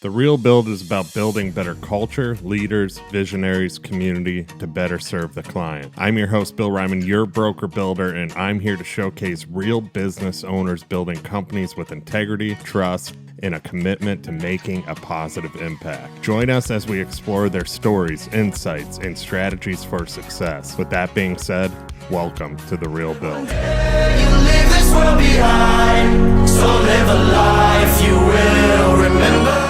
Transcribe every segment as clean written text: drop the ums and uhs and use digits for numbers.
The Real Build is about building better culture, leaders, visionaries, community to better serve the client. I'm your host, Bill Reiman, your broker builder, and I'm here to showcase real business owners building companies with integrity, trust, and a commitment to making a positive impact. Join us as we explore their stories, insights, and strategies for success. With that being said, welcome to The Real Build. You leave this world behind, so live a life you will remember.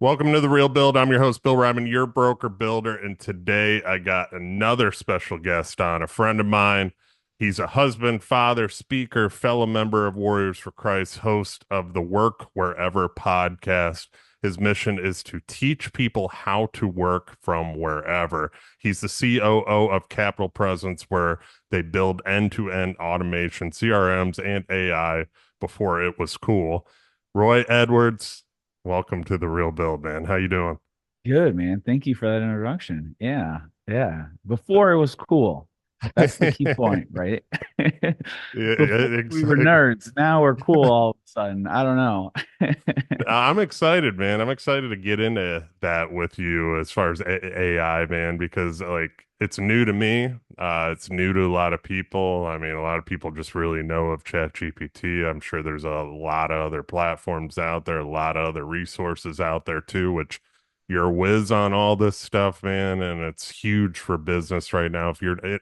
Welcome to The Real Build. I'm your host, Bill Reiman, your broker builder, and today I got another special guest on, a friend of mine. He's a husband, father, speaker, fellow member of Warriors for Christ, host of the Work Wherever podcast. His mission is to teach people how to work from wherever. He's the COO of Capital Presence, where they build end-to-end automation, CRMs, and AI before it was cool. Roy Edwards, welcome to The Real Build, man. How you doing? Good, man. Thank you for that introduction. Yeah. Before it was cool. That's the key point, right? Yeah, Before we were nerds. Now we're cool all of a sudden. I don't know. I'm excited, man. I'm excited to get into that with you as far as AI, man, because like it's new to me. It's new to a lot of people. I mean, a lot of people just really know of ChatGPT. I'm sure there's a lot of other platforms out there, a lot of other resources out there too, which you're a whiz on all this stuff, man, and it's huge for business right now.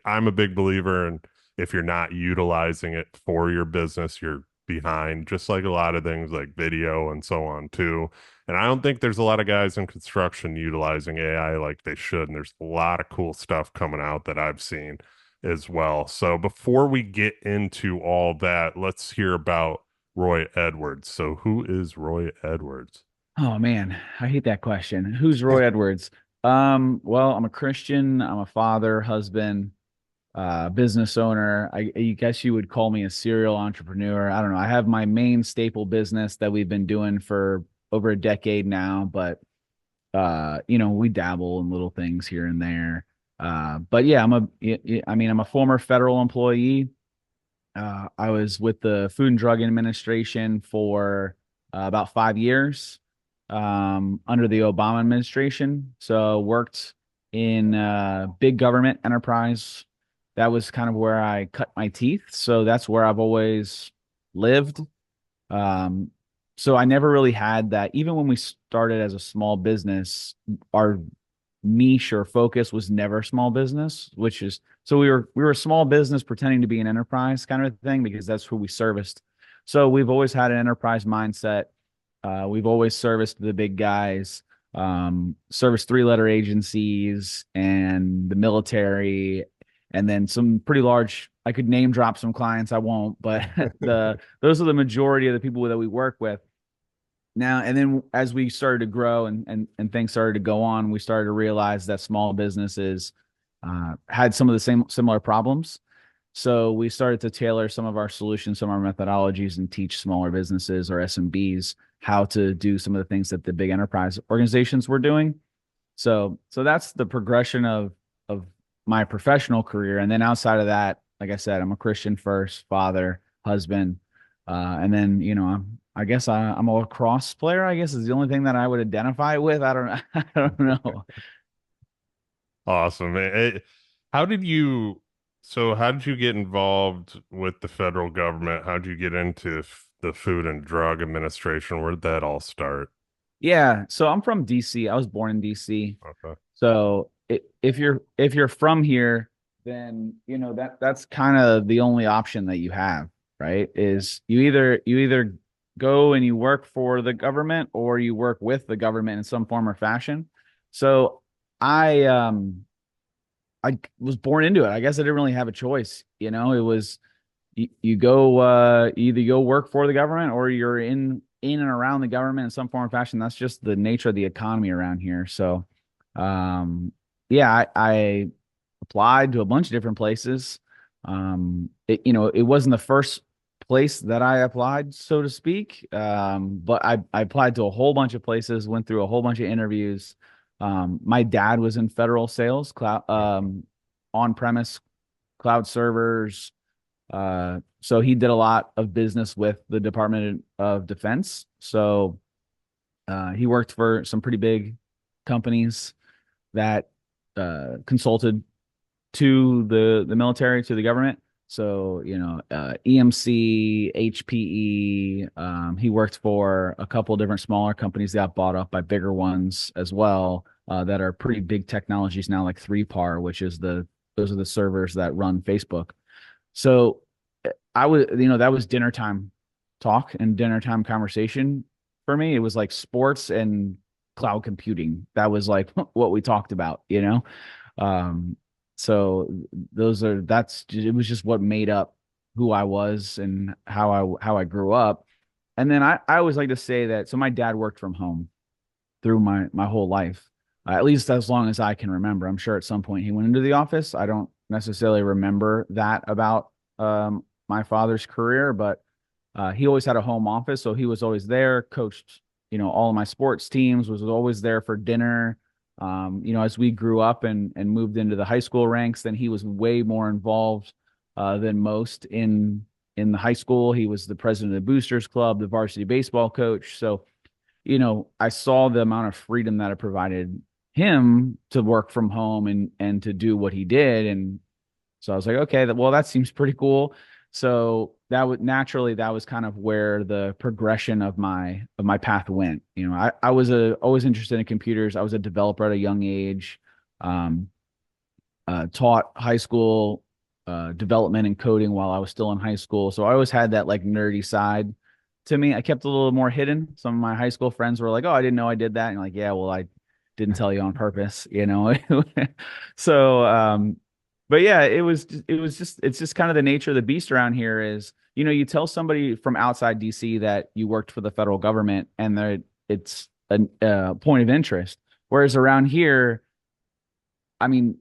I'm a big believer, and if you're not utilizing it for your business, you're behind, just like a lot of things like video and so on too. And I don't think there's a lot of guys in construction utilizing AI like they should. And there's a lot of cool stuff coming out that I've seen as well. So before we get into all that, let's hear about Roy Edwards. So who is Roy Edwards? Oh man, I hate that question. Who's Roy Edwards? Well, I'm a Christian, I'm a father, husband, business owner. I guess you would call me a serial entrepreneur. I don't know. I have my main staple business that we've been doing for over a decade now, but we dabble in little things here and there. But yeah, I'm a former federal employee. I was with the Food and Drug Administration for about 5 years under the Obama administration. So worked in big government enterprise. That was kind of where I cut my teeth. So that's where I've always lived. So I never really had that. Even when we started as a small business, our niche or focus was never small business, so we were a small business pretending to be an enterprise kind of thing because that's who we serviced. So we've always had an enterprise mindset. We've always serviced the big guys, serviced three-letter agencies and the military, and then some pretty large. I could name drop some clients, I won't, but those are the majority of the people that we work with now. And then as we started to grow and things started to go on, we started to realize that small businesses had some of the similar problems. So we started to tailor some of our solutions, some of our methodologies, and teach smaller businesses or SMBs how to do some of the things that the big enterprise organizations were doing. So that's the progression of my professional career. And then outside of that, like I said, I'm a Christian first, father, husband, and then I guess I'm a lacrosse player. I guess is the only thing that I would identify with. I don't I don't know. Awesome. How did you get involved with the federal government? How did you get into the Food and Drug Administration? Where did that all start? Yeah, so I'm from DC. I was born in DC. Okay. So if you're from here, then that's kind of the only option that you have, right? Is you either go and you work for the government or you work with the government in some form or fashion. So I was born into it. I guess I didn't really have a choice. It was you go either go work for the government or you're in and around the government in some form or fashion. That's just the nature of the economy around here. So I applied to a bunch of different places. It wasn't the first place that I applied, so to speak. But I applied to a whole bunch of places, went through a whole bunch of interviews. My dad was in federal sales, cloud, on-premise cloud servers. So he did a lot of business with the Department of Defense. So He worked for some pretty big companies that consulted to the military, to the government. So, EMC, HPE. He worked for a couple of different smaller companies that got bought up by bigger ones as well, that are pretty big technologies now, like 3PAR, which is those are the servers that run Facebook. So I was, that was dinner time talk and dinner time conversation for me. It was like sports and cloud computing. That was like what we talked about. Um, so it was just what made up who I was and how I grew up. And then I always like to say that, so my dad worked from home through my whole life, at least as long as I can remember. I'm sure at some point he went into the office. I don't necessarily remember that about my father's career, but he always had a home office, so he was always there, coached, all of my sports teams, was always there for dinner. As we grew up and moved into the high school ranks, then he was way more involved than most in the high school. He was the president of the Boosters Club, the varsity baseball coach. So, I saw the amount of freedom that it provided him to work from home and to do what he did. And so I was like, okay, well, that seems pretty cool. So that was kind of where the progression of my path went. I was always interested in computers. I was a developer at a young age. Um, Taught high school development and coding while I was still in high school. So I always had that like nerdy side to me. I kept a little more hidden. Some of my high school friends were like, "Oh, I didn't know I did that." And like, "Yeah, well, I didn't tell you on purpose." So, but yeah, it's just kind of the nature of the beast around here is, you tell somebody from outside DC that you worked for the federal government and it's a point of interest. Whereas around here, I mean,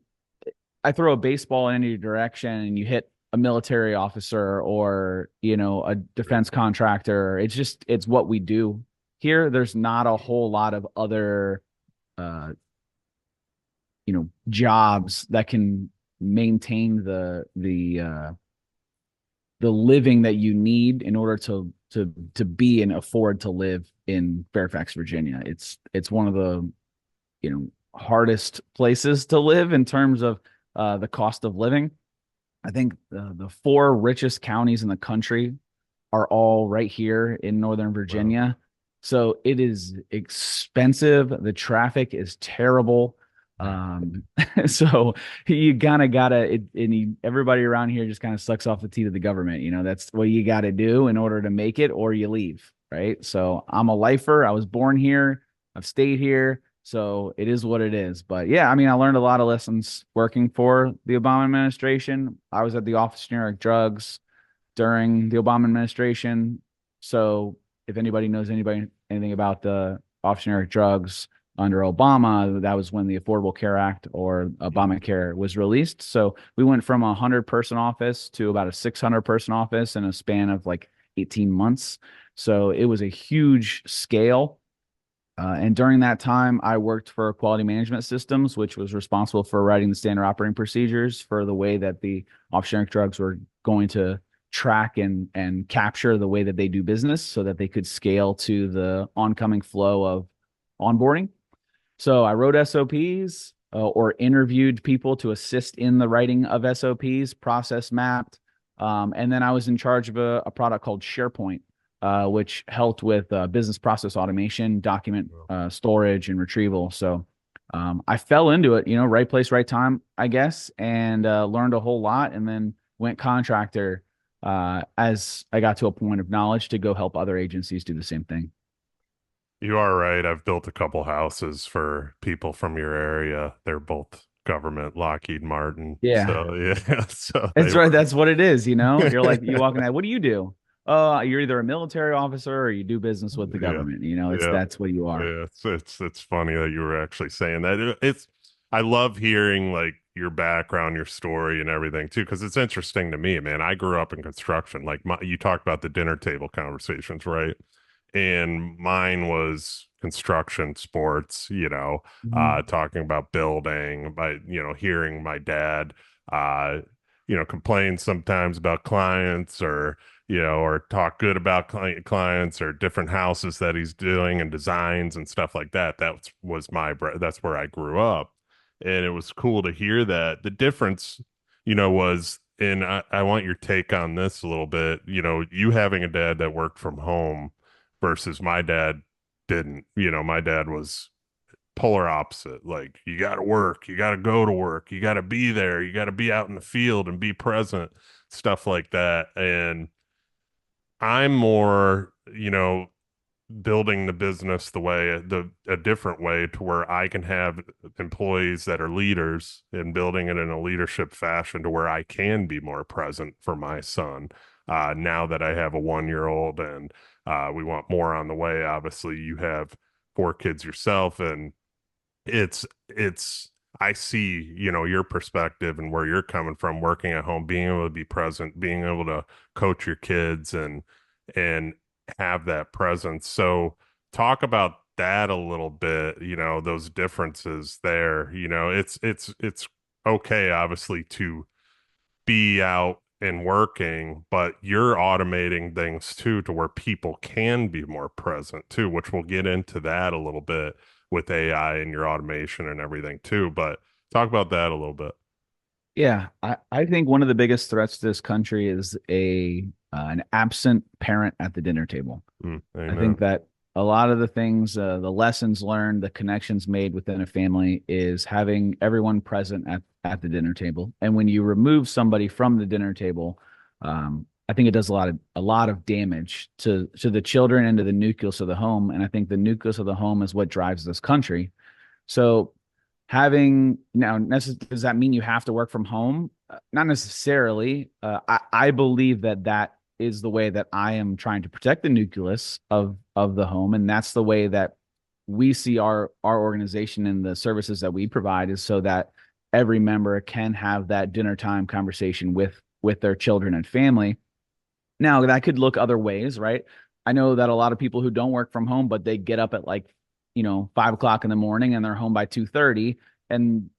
I throw a baseball in any direction and you hit a military officer or, a defense contractor. It's what we do here. There's not a whole lot of other, uh, jobs that can maintain the living that you need in order to be and afford to live in Fairfax, Virginia. It's one of the, hardest places to live in terms of the cost of living. I think the four richest counties in the country are all right here in Northern Wow. Virginia. So it is expensive. The traffic is terrible. Um, so you kind of gotta, everybody around here just kind of sucks off the teat of the government. That's what you got to do in order to make it, or you leave. Right. So I'm a lifer. I was born here. I've stayed here. So it is what it is. But yeah, I mean, I learned a lot of lessons working for the Obama administration. I was at the Office of Generic Drugs during the Obama administration. So if anybody knows anything about the Office of Generic Drugs under Obama, that was when the Affordable Care Act, or Mhm. Obamacare, was released. So we went from a 100-person office to about a 600-person office in a span of like 18 months. So it was a huge scale. And during that time, I worked for Quality Management Systems, which was responsible for writing the standard operating procedures for the way that the off-generic drugs were going to track and capture the way that they do business so that they could scale to the oncoming flow of onboarding. So I wrote SOPs, or interviewed people to assist in the writing of SOPs, process mapped. And then I was in charge of a product called SharePoint, which helped with business process automation, document Well, storage, and retrieval. So I fell into it, right place, right time, I guess, and learned a whole lot, and then went contractor as I got to a point of knowledge to go help other agencies do the same thing. you are right. I've built a couple houses for people from your area. They're both government, Lockheed Martin. Yeah. So yeah, so they That's right. were. That's what it is. You're like, you walk in that. What do you do? You're either a military officer or you do business with the Yeah, government. yeah, That's what you are. yeah. It's funny that you were actually saying that. It's I love hearing like your background, your story, and everything too, because it's interesting to me, man. I grew up in construction. Like you talked about the dinner table conversations, right? And mine was construction, sports. Mhm. Talking about building, by hearing my dad, uh, complain sometimes about clients or or talk good about clients or different houses that he's doing and designs and stuff like that. That's where I grew up. And it was cool to hear that. The difference, was, and I want your take on this a little bit, you having a dad that worked from home versus my dad didn't. My dad was polar opposite. Like, you got to work, you got to go to work, you got to be there, you got to be out in the field and be present, stuff like that. And I'm more, building the business a different way to where I can have employees that are leaders and building it in a leadership fashion to where I can be more present for my son. Now that I have a 1 year old and we want more on the way. Obviously, you have 4 kids yourself, and it's I see, your perspective and where you're coming from, working at home, being able to be present, being able to coach your kids and have that presence. So talk about that a little bit, those differences there. It's okay, obviously, to be out and working, but you're automating things too to where people can be more present too, which we'll get into that a little bit with AI and your automation and everything too. But talk about that a little bit. Yeah, I think one of the biggest threats to this country is an absent parent at the dinner table. I think Amen. that a lot of the things, the lessons learned, the connections made within a family is having everyone present at the dinner table. And when you remove somebody from the dinner table, I think it does a lot of damage to the children and to the nucleus of the home. And I think the nucleus of the home is what drives this country. So having now, does that mean you have to work from home? Not necessarily. I believe that is the way that I am trying to protect the nucleus of the home, and that's the way that we see our organization and the services that we provide is so that every member can have that dinner time conversation with their children and family. Now, that could look other ways, right? I know that a lot of people who don't work from home, but they get up at like, 5 o'clock in the morning and they're home by 2:30, and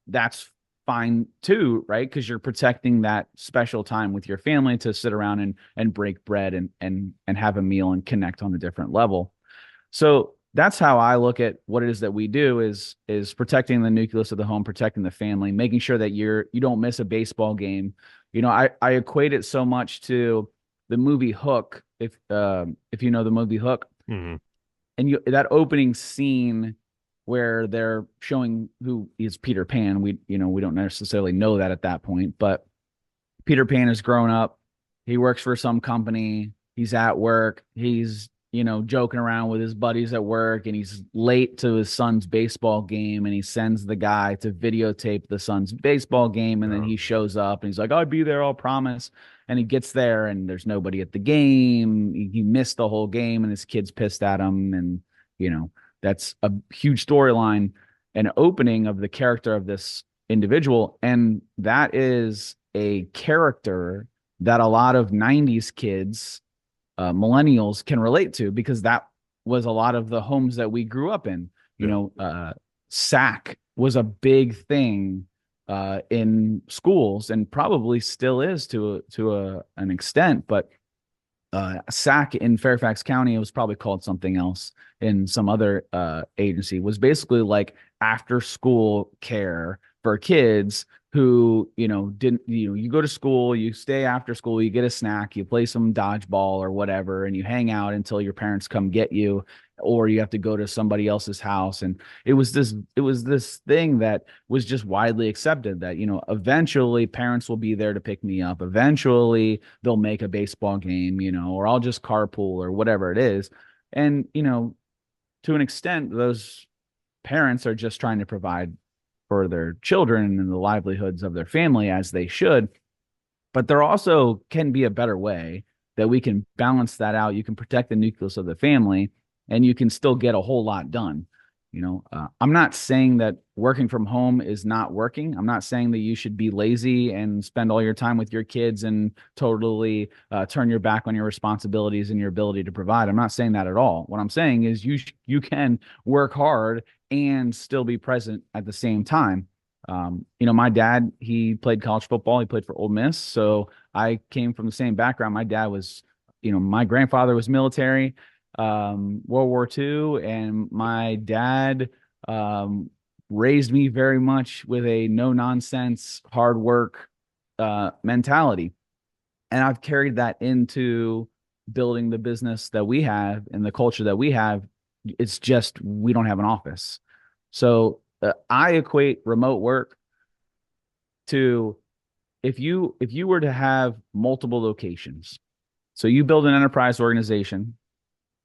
that's fine too, right? Because you're protecting that special time with your family to sit around and break bread and have a meal and connect on a different level. So that's how I look at what it is that we do is protecting the nucleus of the home, protecting the family, making sure that you don't miss a baseball game. I equate it so much to the movie Hook, if you know the movie Hook, Hmm. and that opening scene where they're showing who is Peter Pan. We don't necessarily know that at that point, but Peter Pan has grown up. He works for some company. He's at work. He's, joking around with his buddies at work, and he's late to his son's baseball game, and he sends the guy to videotape the son's baseball game, and then Oh, he shows up and he's like, "I'll be there, I'll promise." And he gets there and there's nobody at the game. He missed the whole game and his kid's pissed at him. And, that's a huge storyline and opening of the character of this individual. And that is a character that a lot of 90s kids, millennials can relate to, because that was a lot of the homes that we grew up in. yeah. SAC was a big thing in schools, and probably still is to an extent. But SAC in Fairfax County, it was probably called something else in some other agency, was basically like after school care for kids who, didn't, you go to school, you stay after school, you get a snack, you play some dodgeball or whatever, and you hang out until your parents come get you, or you have to go to somebody else's house. And it was this thing that was just widely accepted that, eventually parents will be there to pick me up. Eventually they'll make a baseball game, or I'll just carpool or whatever it is. And, to an extent, those parents are just trying to provide for their children and the livelihoods of their family, as they should. But there also can be a better way that we can balance that out. You can protect the nucleus of the family and you can still get a whole lot done. I'm not saying that working from home is not working. I'm not saying that you should be lazy and spend all your time with your kids and totally turn your back on your responsibilities and your ability to provide. I'm not saying that at all. What I'm saying is you can work hard and still be present at the same time. My dad, he played college football. He played for Ole Miss. So I came from the same background. My dad was, my grandfather was military, World War II, and my dad um, raised me very much with a no nonsense, hard work mentality. And I've carried that into building the business that we have and the culture that we have. It's just we don't have an office. So I equate remote work to if you were to have multiple locations. So you build an enterprise organization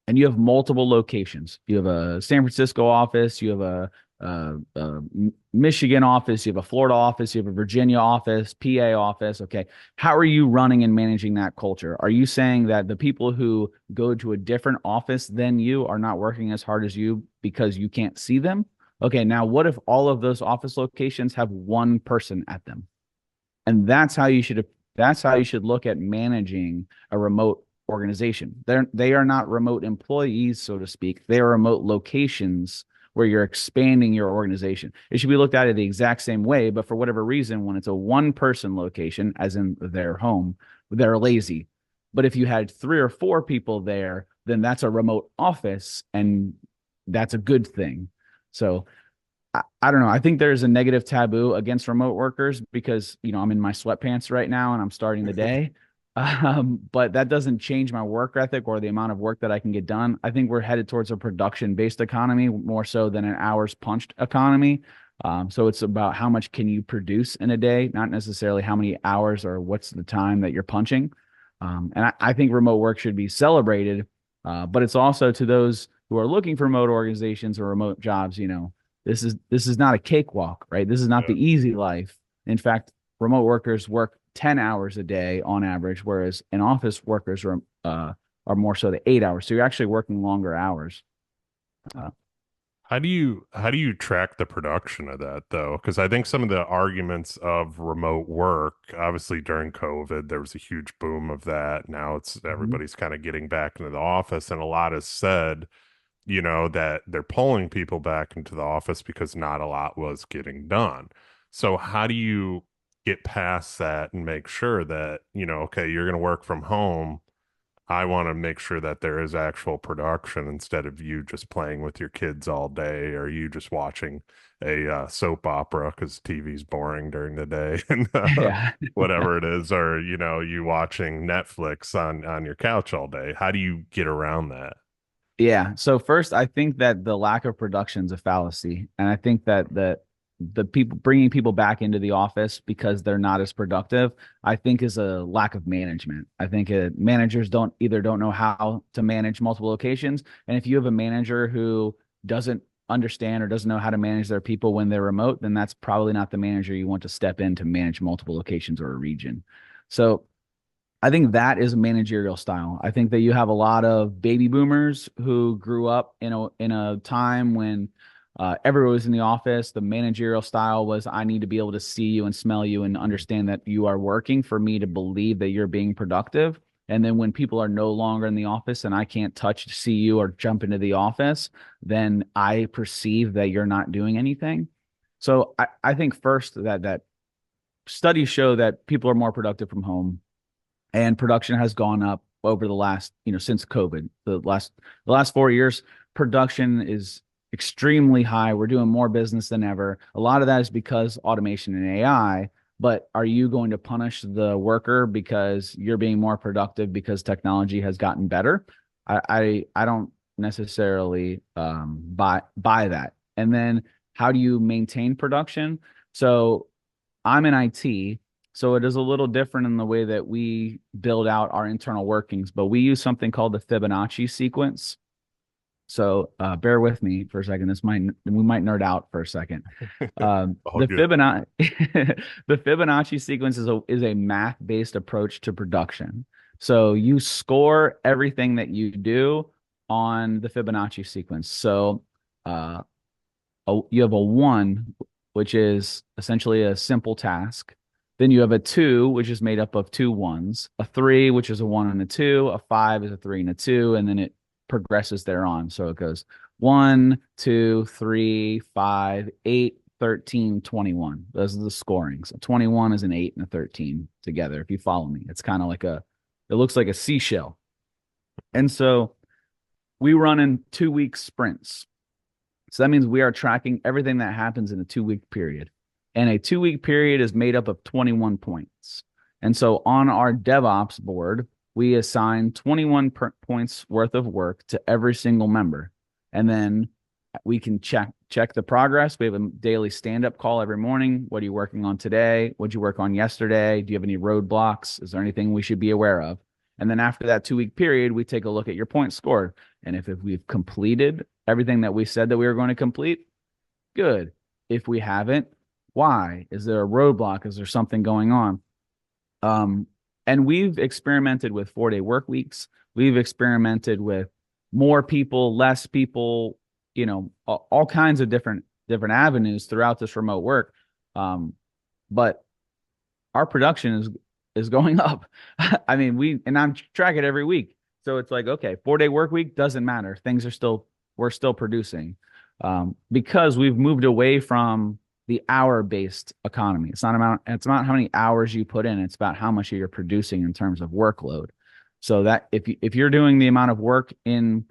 and you have multiple locations. You have a San Francisco office, you have a Michigan office, you have a Florida office, you have a Virginia office, PA office. Okay. How are you running and managing that culture? Are you saying that the people who go to a different office than you are not working as hard as you because you can't see them? Okay. Now, what if all of those office locations have one person at them? And that's how you should look at managing a remote organization. They are not remote employees, so to speak. They are remote locations where you're expanding your organization. It should be looked at it the exact same way, but for whatever reason, when it's a one person location, as in their home, they're lazy. But if you had 3 or 4 people there, then that's a remote office and that's a good thing. So I don't know. I think there's a negative taboo against remote workers because, I'm in my sweatpants right now and I'm starting the day. But that doesn't change my work ethic or the amount of work that I can get done. I think we're headed towards a production-based economy more so than an hours punched economy. So it's about how much can you produce in a day, not necessarily how many hours or what's the time that you're punching. And I think remote work should be celebrated, but it's also to those who are looking for remote organizations or remote jobs, this is not a cakewalk, right? This is not Yeah. the easy life. In fact, remote workers work 10 hours a day on average, whereas in office workers are more so the 8 hours. So you're actually working longer hours. Uh, How do you track the production of that though? Because I think some of the arguments of remote work, obviously during COVID, there was a huge boom of that. Now it's Mhm. everybody's kind of getting back into the office, and a lot is said, that they're pulling people back into the office because not a lot was getting done. So how do you get past that and make sure that, okay, you're going to work from home. I want to make sure that there is actual production instead of you just playing with your kids all day or you just watching a soap opera because TV's boring during the day and Yeah. whatever it is, or you watching Netflix on your couch all day. How do you get around that? Yeah. So first, I think that the lack of production is a fallacy, and I think that the people bringing people back into the office because they're not as productive, I think is a lack of management. I think managers don't know how to manage multiple locations, and if you have a manager who doesn't understand or doesn't know how to manage their people when they're remote, then that's probably not the manager you want to step in to manage multiple locations or a region. So I think that is a managerial style. I think that you have a lot of baby boomers who grew up in a time when everyone was in the office. The managerial style was I need to be able to see you and smell you and understand that you are working for me to believe that you're being productive. And then when people are no longer in the office and I can't touch, see you, or jump into the office, then I perceive that you're not doing anything. So I think first that studies show that people are more productive from home and production has gone up over the last, since COVID. The last 4 years, production is extremely high. We're doing more business than ever. A lot of that is because automation and AI. But are you going to punish the worker because you're being more productive because technology has gotten better? I don't necessarily buy that. And then how do you maintain production? So I'm in IT, so it is a little different in the way that we build out our internal workings, but we use something called the Fibonacci sequence. So bear with me for a second. We might nerd out for a second. All The good. Fibonacci the Fibonacci sequence is a math-based approach to production. So you score everything that you do on the Fibonacci sequence. So uh, you have a one, which is essentially a simple task. Then you have a two, which is made up of two ones, a three, which is a one and a two, a five is a three and a two, and then it progresses thereon. So it goes 1, 2, 3, 5, 8, 13, 21. Those are the scorings. A 21 is an 8 and a 13 together. If you follow me, it's kind of like it looks like a seashell. And so we run in 2 week sprints. So that means we are tracking everything that happens in a 2 week period. And a 2 week period is made up of 21 points. And so on our DevOps board, we assign 21 points worth of work to every single member. And then we can check the progress. We have a daily stand-up call every morning. What are you working on today? What'd you work on yesterday? Do you have any roadblocks? Is there anything we should be aware of? And then after that 2 week period, we take a look at your points scored. And if we've completed everything that we said that we were going to complete, good. If we haven't, why? Is there a roadblock? Is there something going on? And we've experimented with 4-day work weeks. We've experimented with more people, less people, all kinds of different avenues throughout this remote work. But our production is going up. I mean, I'm track it every week. So it's like, okay, 4-day work week doesn't matter. We're still producing, because we've moved away from the hour-based economy. It's not how many hours you put in. It's about how much you're producing in terms of workload. So that if you're doing the amount of work in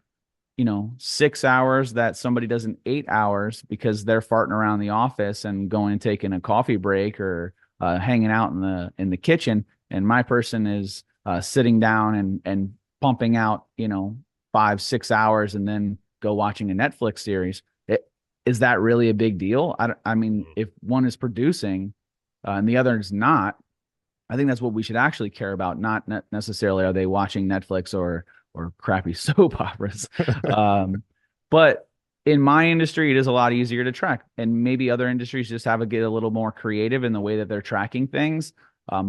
6 hours that somebody does in 8 hours because they're farting around the office and going and taking a coffee break or hanging out in the kitchen, and my person is sitting down and pumping out 5-6 hours and then go watching a Netflix series. Is that really a big deal? I mean, if one is producing and the other is not, I think that's what we should actually care about. Not necessarily are they watching Netflix or crappy soap operas. But in my industry, it is a lot easier to track, and maybe other industries just have to get a little more creative in the way that they're tracking things.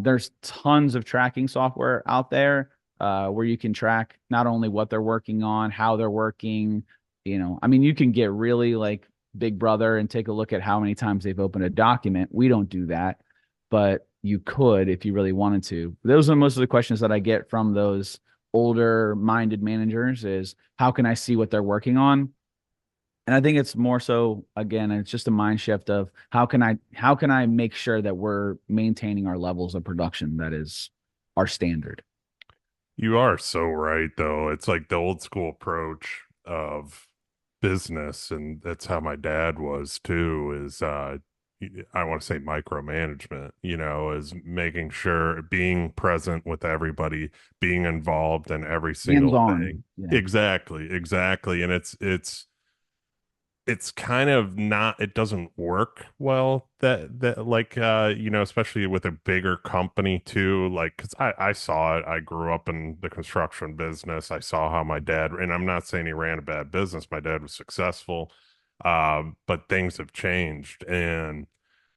There's tons of tracking software out there where you can track not only what they're working on, how they're working. I mean, you can get really like Big Brother and take a look at how many times they've opened a document. We don't do that, but you could if you really wanted to. Those are most of the questions that I get from those older minded managers is how can I see what they're working on? And I think it's more so, again, it's just a mind shift of how can I make sure that we're maintaining our levels of production that is our standard. You are so right, though. It's like the old school approach of business, and that's how my dad was too, is I want to say micromanagement, is making sure being present with everybody, being involved in every Hands single thing. on. Yeah. Exactly. And it's kind of not, it doesn't work well that like especially with a bigger company too, like because I saw it. I grew up in the construction business. I saw how my dad, and I'm not saying he ran a bad business, my dad was successful, but things have changed, and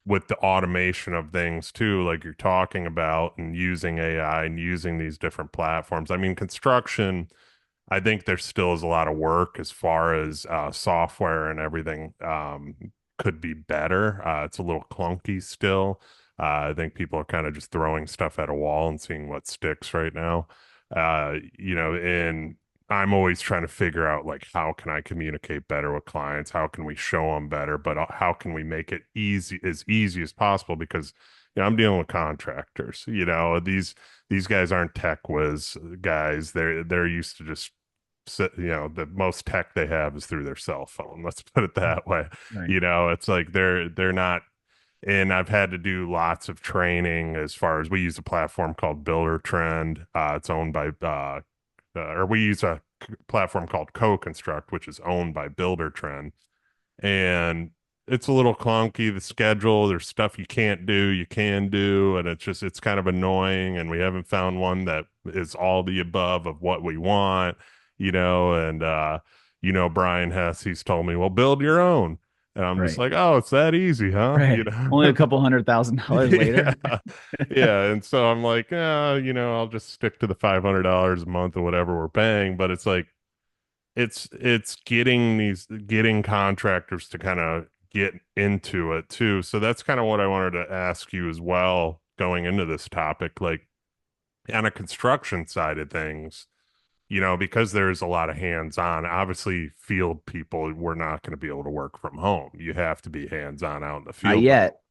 with the automation of things too, like you're talking about, and using AI and using these different platforms. I mean, construction, I think there still is a lot of work as far as software and everything could be better. It's a little clunky still. I think people are kind of just throwing stuff at a wall and seeing what sticks right now. And I'm always trying to figure out like how can I communicate better with clients? How can we show them better? But how can we make it easy as possible? Because I'm dealing with contractors. These guys aren't tech whiz guys. They're used to just sit, the most tech they have is through their cell phone. Let's put it that way. Right. It's like they're not. And I've had to do lots of training as far as we use a platform called Builder Trend. It's owned by or we use a platform called Co-Construct, which is owned by Builder Trend, and it's a little clunky, the schedule. There's stuff you can't do, you can do, and it's kind of annoying. And we haven't found one that is all the above of what we want, and Brian Hess, he's told me, well, build your own. And I'm just Right. like, oh, it's that easy, huh? Right. Only a couple $100,000 later. Yeah. Yeah. And so I'm like, I'll just stick to the $500 a month or whatever we're paying. But it's like, it's getting contractors to kind of get into it too. So that's kind of what I wanted to ask you as well going into this topic. Like on a construction side of things, because there's a lot of hands-on, obviously field people, we're not going to be able to work from home. You have to be hands-on out in the Not field. yet.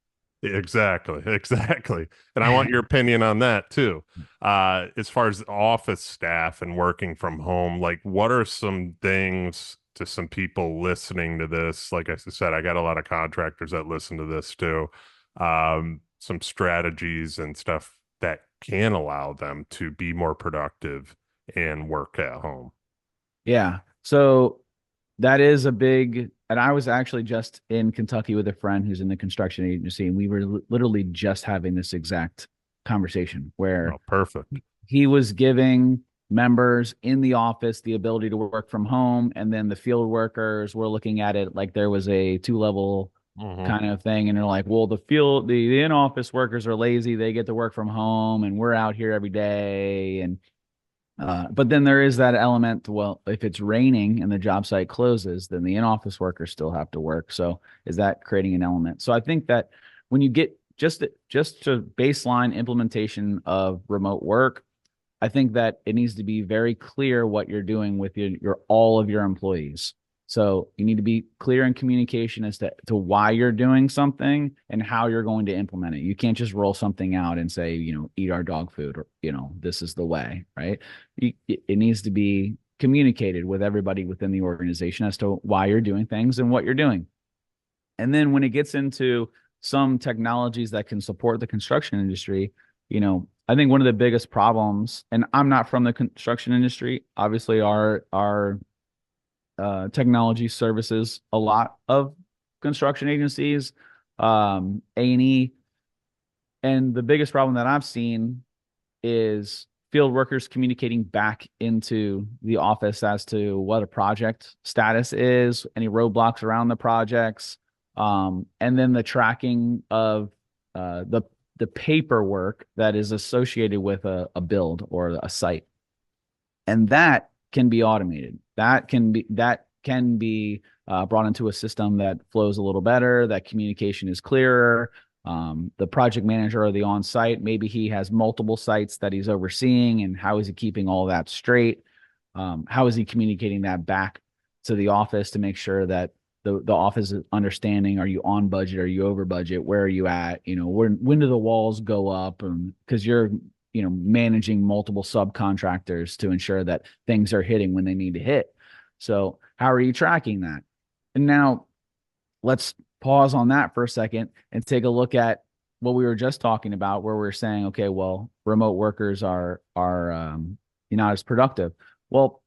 Exactly, exactly. And I want your opinion on that too. As far as office staff and working from home, like what are some things to some people listening to this? Like I said, I got a lot of contractors that listen to this too. Some strategies and stuff that can allow them to be more productive and work at home. Yeah. So that is a big, and I was actually just in Kentucky with a friend who's in the construction agency, and we were literally just having this exact conversation where Oh, perfect. he was giving members in the office the ability to work from home, and then the field workers were looking at it like there was a two-level Hmm. kind of thing, and they're like, well, the in-office workers are lazy, they get to work from home, and we're out here every day. And but then there is that element, well, if it's raining and the job site closes, then the in-office workers still have to work. So is that creating an element? So I think that when you get just to baseline implementation of remote work, I think that it needs to be very clear what you're doing with your all of your employees. So you need to be clear in communication as to why you're doing something and how you're going to implement it. You can't just roll something out and say, eat our dog food, or, this is the way, right? It needs to be communicated with everybody within the organization as to why you're doing things and what you're doing. And then when it gets into some technologies that can support the construction industry, I think one of the biggest problems, and I'm not from the construction industry, obviously our technology services a lot of construction agencies, A&E, and the biggest problem that I've seen is field workers communicating back into the office as to what a project status is, any roadblocks around the projects, and then the tracking of the paperwork that is associated with a build or a site. And that can be automated. That can be brought into a system that flows a little better, that communication is clearer. The project manager or the on-site, maybe he has multiple sites that he's overseeing, and how is he keeping all that straight? How is he communicating that back to the office to make sure that the office is understanding, are you on budget, are you over budget, where are you at, when do the walls go up? And because you're managing multiple subcontractors to ensure that things are hitting when they need to hit. So how are you tracking that? And now let's pause on that for a second and take a look at what we were just talking about, where we're saying, okay, well, remote workers are not as productive. Well,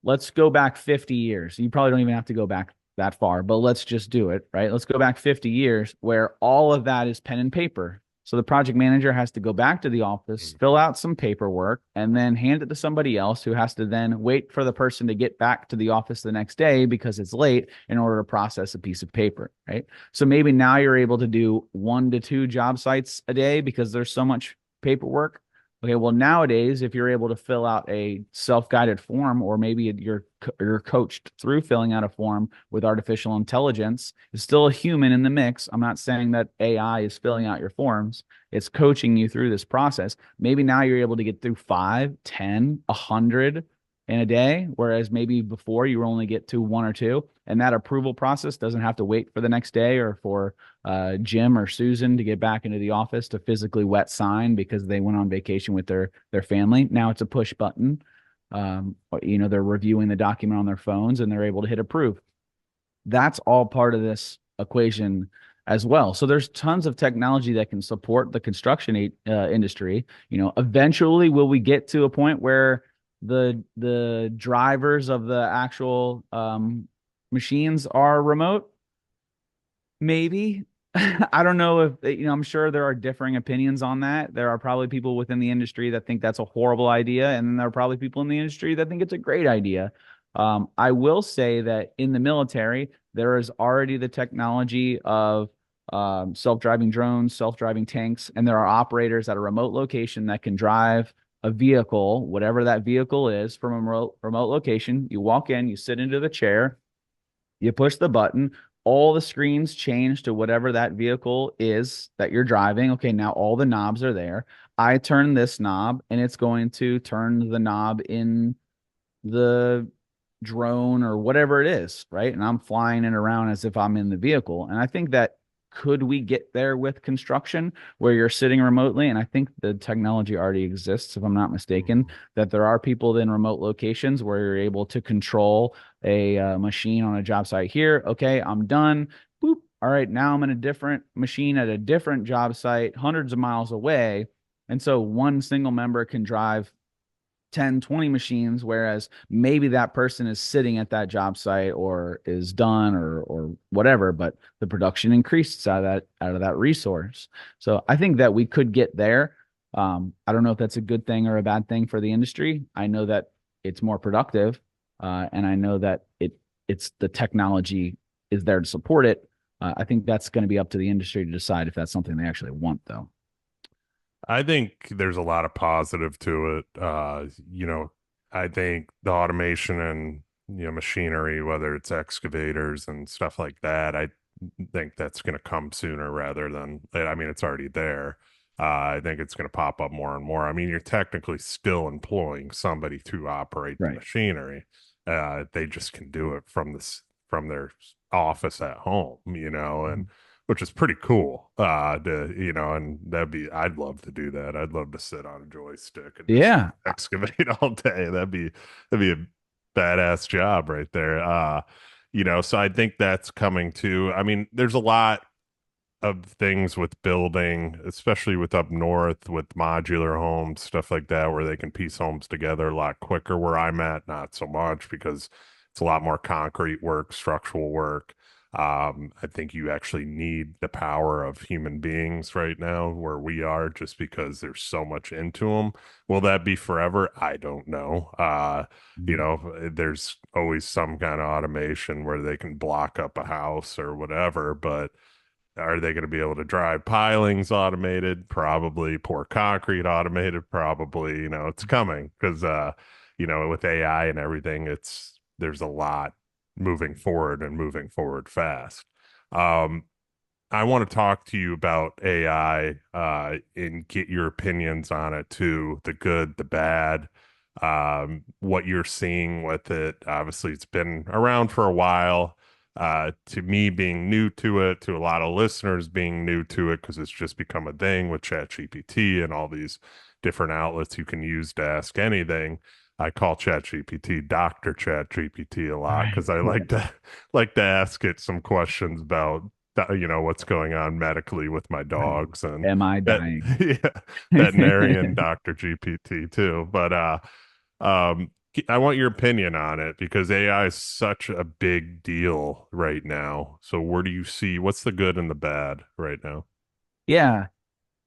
let's go back 50 years. You probably don't even have to go back that far, but let's just do it, right? Let's go back 50 years where all of that is pen and paper. So the project manager has to go back to the office, fill out some paperwork, and then hand it to somebody else who has to then wait for the person to get back to the office the next day because it's late in order to process a piece of paper, right? So maybe now you're able to do 1 to 2 job sites a day because there's so much paperwork. Okay, well, nowadays, if you're able to fill out a self-guided form, or maybe you're coached through filling out a form with artificial intelligence, it's still a human in the mix. I'm not saying that AI is filling out your forms. It's coaching you through this process. Maybe now you're able to get through 5, 10, 100 in a day, whereas maybe before you only get to 1 or 2. And that approval process doesn't have to wait for the next day or for Jim or Susan to get back into the office to physically wet sign because they went on vacation with their family. Now it's a push button. They're reviewing the document on their phones and they're able to hit approve. That's all part of this equation as well. So there's tons of technology that can support the construction industry. Eventually, will we get to a point where the drivers of the actual machines are remote? Maybe. I don't know if, I'm sure there are differing opinions on that. There are probably people within the industry that think that's a horrible idea, and then there are probably people in the industry that think it's a great idea. I will say that in the military, there is already the technology of self-driving drones, self-driving tanks, and there are operators at a remote location that can drive a vehicle, whatever that vehicle is, from a remote location. You walk in, you sit into the chair, you push the button, all the screens change to whatever that vehicle is that you're driving. Okay, now all the knobs are there. I turn this knob and it's going to turn the knob in the drone or whatever it is, right? And I'm flying it around as if I'm in the vehicle. And I think that could we get there with construction where you're sitting remotely? And I think the technology already exists, if I'm not mistaken, that there are people in remote locations where you're able to control a machine on a job site here. Okay, I'm done. Boop. All right, now I'm in a different machine at a different job site, hundreds of miles away. And so one single member can drive 10, 20 machines, whereas maybe that person is sitting at that job site or is done or whatever, but the production increased out of that resource. So I think that we could get there. I don't know if that's a good thing or a bad thing for the industry. I know that it's more productive, and I know that it's the technology is there to support it. I think that's going to be up to the industry to decide if that's something they actually want, though. I think there's a lot of positive to it. I think the automation and machinery, whether it's excavators and stuff like that, I think that's going to come sooner rather than. I mean, it's already there. I think it's going to pop up more and more. I mean, you're technically still employing somebody to operate the Right. machinery. They just can do it from their office at home, and which is pretty cool. And I'd love to do that. I'd love to sit on a joystick and just Yeah. excavate all day. That'd be a badass job right there. So I think that's coming too. I mean, there's a lot of things with building, especially with up north with modular homes, stuff like that, where they can piece homes together a lot quicker. Where I'm at, not so much because it's a lot more concrete work, structural work. I think you actually need the power of human beings right now where we are, just because there's so much into them. Will that be forever? I don't know. There's always some kind of automation where they can block up a house or whatever, but are they going to be able to drive pilings automated? Probably. Pour concrete automated? Probably. It's coming because, with AI and everything, there's a lot moving forward and moving forward fast. Um, I want to talk to you about AI, and get your opinions on it too, the good, the bad, what you're seeing with it. Obviously, it's been around for a while. To me, being new to it, to a lot of listeners being new to it, because it's just become a thing with ChatGPT and all these different outlets you can use to ask anything. I call ChatGPT Dr. ChatGPT a lot Right. because I like to ask it some questions about what's going on medically with my Right. dogs and Am I vet dying? yeah, veterinarian Dr. GPT too. But um I want your opinion on it because AI is such a big deal right now. So where do you see what's the good and the bad right now? Yeah.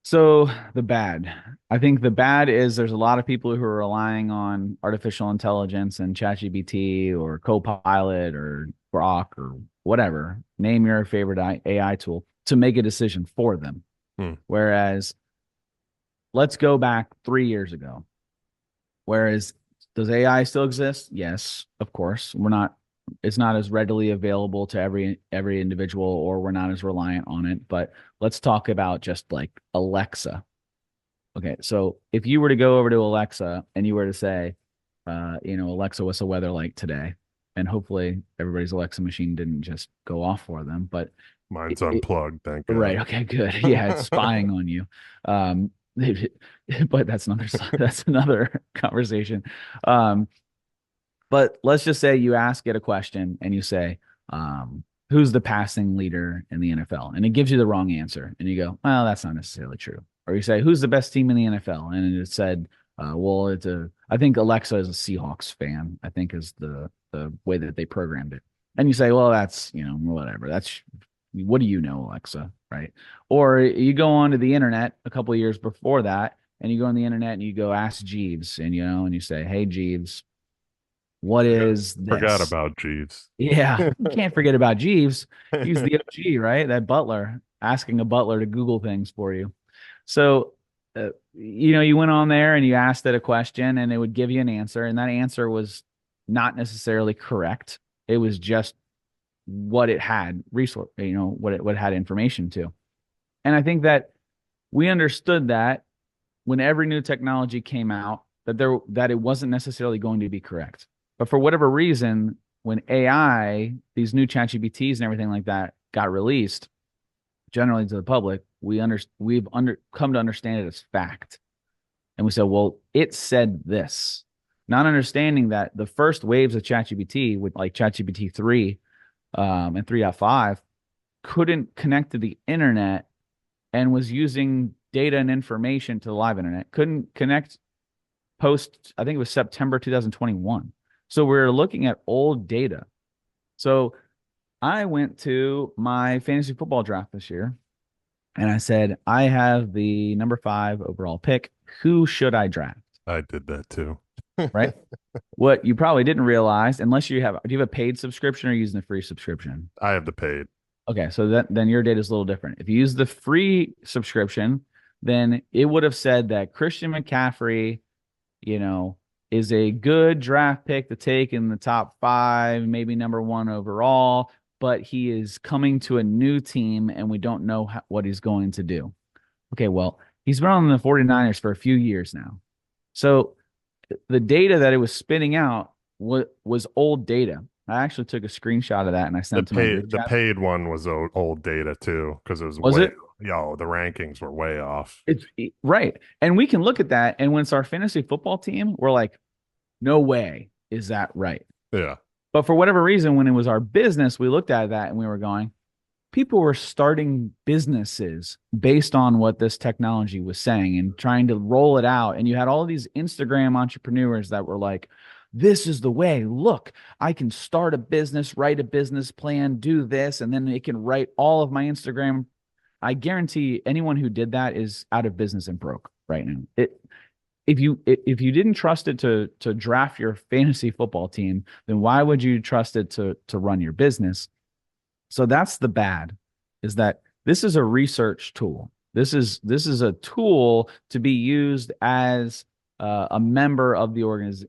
So the bad, I think the bad is there's a lot of people who are relying on artificial intelligence and ChatGPT or Copilot or Grok or whatever, name your favorite AI tool to make a decision for them. Hmm. Whereas let's go back 3 years ago. Whereas does AI still exist? Yes, of course. It's not as readily available to every individual, or we're not as reliant on it. But let's talk about just like Alexa. Okay, so if you were to go over to Alexa and you were to say, Alexa, what's the weather like today? And hopefully everybody's Alexa machine didn't just go off for them. But Mine's unplugged, thank right, God. okay, good. Yeah, it's spying on you. Um, but that's another conversation. Um, but let's just say you ask it a question and you say, who's the passing leader in the NFL? And it gives you the wrong answer. And you go, well, that's not necessarily true. Or you say, who's the best team in the NFL? And it said, I think Alexa is a Seahawks fan, I think is the way that they programmed it. And you say, well, that's, whatever. What do you know, Alexa? Right. Or you go onto the internet a couple of years before that, and you go on the internet and you go ask Jeeves, and you say, hey, Jeeves, what Forgot, is forgot this? about Jeeves. Yeah, you can't forget about Jeeves. He's the OG, right? That butler, asking a butler to Google things for you. So, you went on there and you asked it a question and it would give you an answer. And that answer was not necessarily correct. It was just what it had resource, what it had information to. And I think that we understood that when every new technology came out, that it wasn't necessarily going to be correct. But for whatever reason, when AI, these new ChatGPTs and everything like that got released, generally to the public, we've come to understand it as fact. And we said, well, it said this. Not understanding that the first waves of ChatGPT, with like ChatGPT 3 and 3.5, couldn't connect to the internet and was using data and information to the live internet. Couldn't connect post, I think it was September 2021. So we're looking at old data. So I went to my fantasy football draft this year and I said, I have the number 5 overall pick. Who should I draft? I did that too. Right. What you probably didn't realize, unless do you have a paid subscription or using the free subscription? I have the paid. Okay, so then your data is a little different. If you use the free subscription, then it would have said that Christian McCaffrey, you know, is a good draft pick to take in the top 5, maybe number 1 overall, but he is coming to a new team and we don't know what he's going to do. Okay, well, he's been on the 49ers for a few years now. So the data that it was spitting out was old data. I actually took a screenshot of that and I The sent it to my group paid the chat. paid one was old data too, because it was Was way, it? the rankings were way off. It's right. And we can look at that. And when it's our fantasy football team, we're like, no way is that right. Yeah. But for whatever reason, when it was our business, we looked at that and we were going, people were starting businesses based on what this technology was saying and trying to roll it out. And you had all these Instagram entrepreneurs that were like, this is the way. Look, I can start a business, write a business plan, do this, and then it can write all of my Instagram. I guarantee anyone who did that is out of business and broke right now. If you didn't trust it to draft your fantasy football team, then why would you trust it to run your business? So that's the bad, is that this is a research tool. This is a tool to be used as a member of the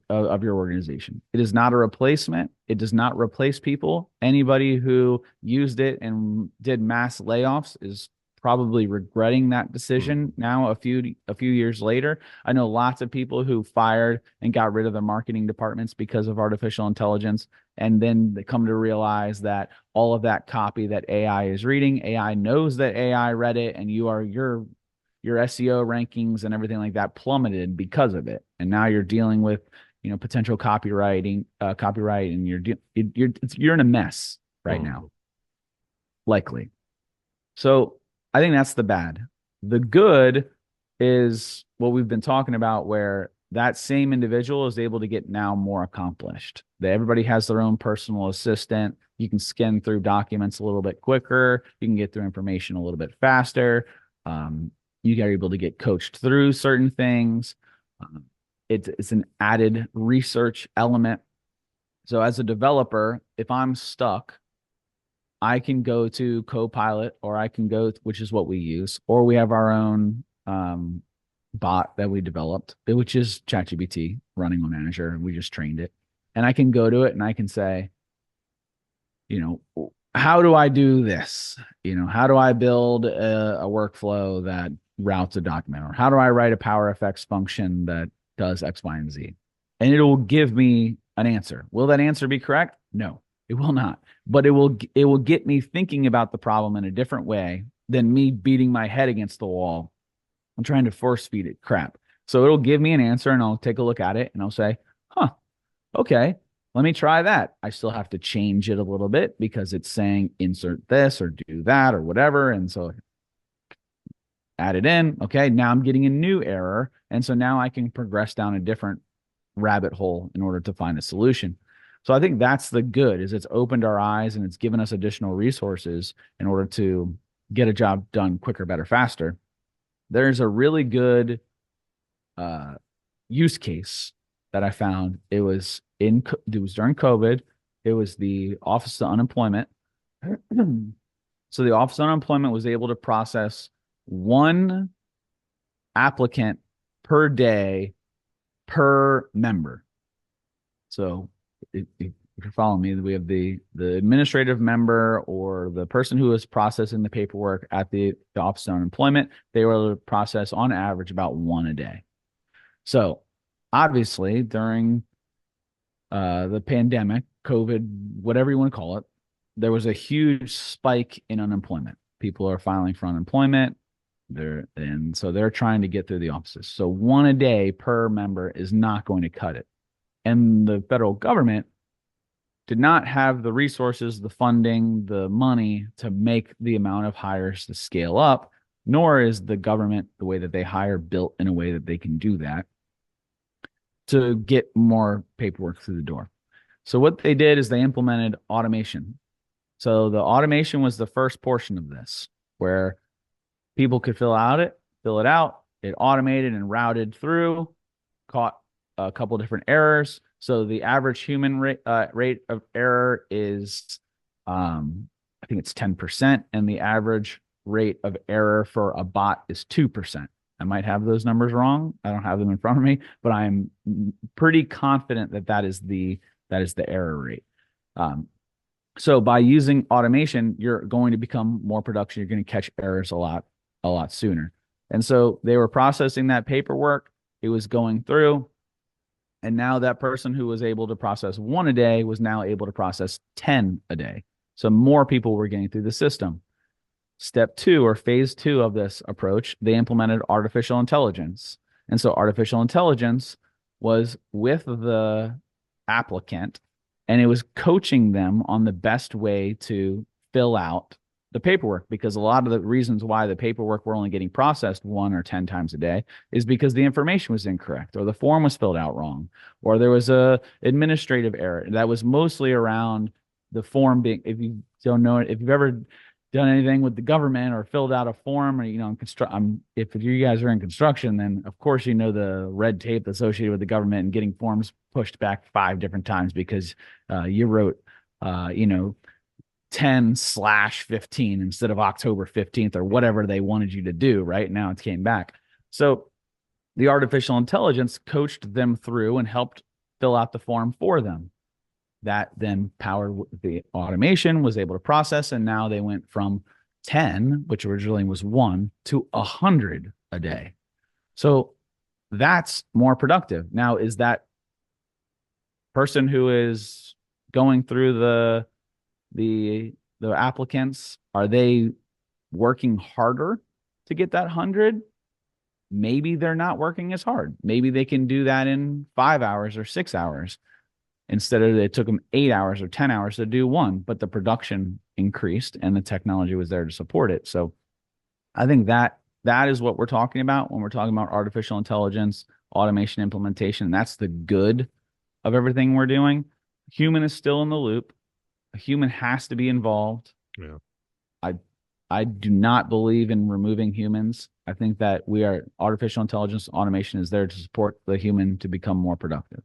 of your organization. It is not a replacement. It does not replace people. Anybody who used it and did mass layoffs is probably regretting that decision now a few years later. I know lots of people who fired and got rid of their marketing departments because of artificial intelligence, and then they come to realize that all of that copy that AI is reading, AI knows that AI read it, and your SEO rankings and everything like that plummeted because of it. And now you're dealing with, potential copyright, and you're in a mess right now, likely. So I think that's the bad. The good is what we've been talking about, where that same individual is able to get now more accomplished. That everybody has their own personal assistant. You can skim through documents a little bit quicker. You can get through information a little bit faster. You are able to get coached through certain things. It's an added research element. So as a developer, if I'm stuck, I can go to Copilot, or I can go, which is what we use, or we have our own bot that we developed, which is ChatGPT running on Azure, and we just trained it. And I can go to it and I can say, how do I do this? How do I build a workflow that routes a document? Or how do I write a PowerFX function that does X, Y, and Z? And it will give me an answer. Will that answer be correct? No, it will not. But it will get me thinking about the problem in a different way than me beating my head against the wall. I'm trying to force feed it crap. So it'll give me an answer and I'll take a look at it and I'll say, okay, let me try that. I still have to change it a little bit because it's saying insert this or do that or whatever. And so add it in. Okay, now I'm getting a new error. And so now I can progress down a different rabbit hole in order to find a solution. So I think that's the good, is it's opened our eyes and it's given us additional resources in order to get a job done quicker, better, faster. There's a really good use case that I found. It was during COVID. It was the Office of Unemployment. So the Office of Unemployment was able to process one applicant per day per member. So if you're following me, we have the administrative member, or the person who is processing the paperwork at the Office of Unemployment. They were able to process on average about one a day. So obviously during the pandemic, COVID, whatever you want to call it, there was a huge spike in unemployment. People are filing for unemployment. And so they're trying to get through the offices. So one a day per member is not going to cut it. And the federal government did not have the resources, the funding, the money to make the amount of hires to scale up, nor is the government, the way that they hire, built in a way that they can do that to get more paperwork through the door. So what they did is they implemented automation. So the automation was the first portion of this, where people could fill it out, it automated and routed through, caught a couple different errors. So the average human rate of error is, I think it's 10%, and the average rate of error for a bot is 2%. I might have those numbers wrong. I don't have them in front of me, but I'm pretty confident that that is the error rate. So by using automation, you're going to become more production. You're going to catch errors a lot sooner. And so they were processing that paperwork. It was going through. And now that person who was able to process one a day was now able to process 10 a day. So more people were getting through the system. Step two, or phase two of this approach, they implemented artificial intelligence. And so artificial intelligence was with the applicant, and it was coaching them on the best way to fill out the paperwork, because a lot of the reasons why the paperwork were only getting processed 1 or 10 times a day is because the information was incorrect, or the form was filled out wrong, or there was a administrative error that was mostly around the form being, if you don't know it, if you've ever done anything with the government or filled out a form, or if you guys are in construction, then of course you know the red tape associated with the government and getting forms pushed back 5 different times because you wrote you know 10/15 instead of October 15th or whatever they wanted you to do. Right now it came back. So the artificial intelligence coached them through and helped fill out the form for them. That then powered the automation, was able to process, and now they went from 10, which originally was 1, to 100 a day. So that's more productive. Now, is that person who is going through the applicants, are they working harder to get that 100? Maybe they're not working as hard. Maybe they can do that in 5 hours or 6 hours. Instead of it took them 8 hours or 10 hours to do one, but the production increased and the technology was there to support it. So I think that is what we're talking about when we're talking about artificial intelligence, automation implementation. That's the good of everything we're doing. Human is still in the loop. A human has to be involved. Yeah. I do not believe in removing humans. I think that artificial intelligence automation is there to support the human to become more productive.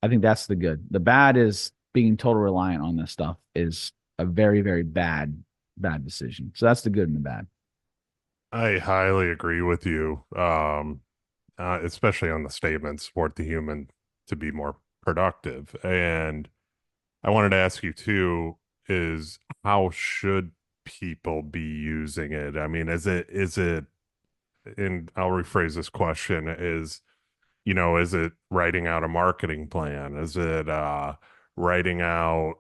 I think that's the good. The bad is being total reliant on this stuff is a very, very bad decision. So that's the good and the bad. I highly agree with you, especially on the statement, support the human to be more productive. And I wanted to ask you too, is how should people be using it? I mean, and I'll rephrase this question, is it writing out a marketing plan? Is it writing out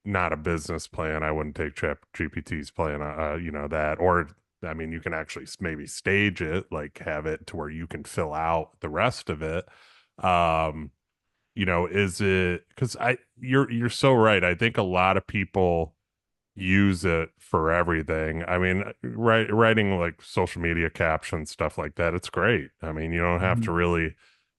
not a business plan? I wouldn't take Chat GPT's plan, that. Or I mean, you can actually maybe stage it, like have it to where you can fill out the rest of it. Is it because you're so right. I think a lot of people use it for everything. I mean, writing like social media captions, stuff like that, it's great. I mean, you don't have Mhm. to really,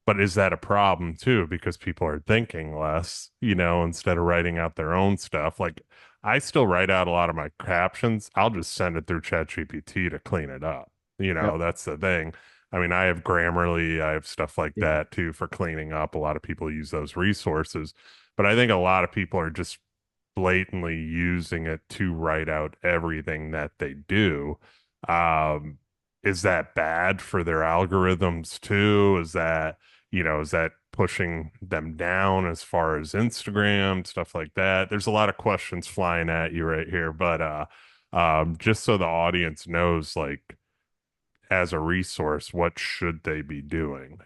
but is that a problem too? Because people are thinking less, instead of writing out their own stuff. Like I still write out a lot of my captions. I'll just send it through ChatGPT to clean it up. Yep. That's the thing. I mean, I have Grammarly, I have stuff like Yeah. that too for cleaning up. A lot of people use those resources, but I think a lot of people are just blatantly using it to write out everything that they do. Um, is that bad for their algorithms too? Is that pushing them down as far as Instagram, stuff like that? There's a lot of questions flying at you right here, but just so the audience knows, like as a resource, what should they be doing?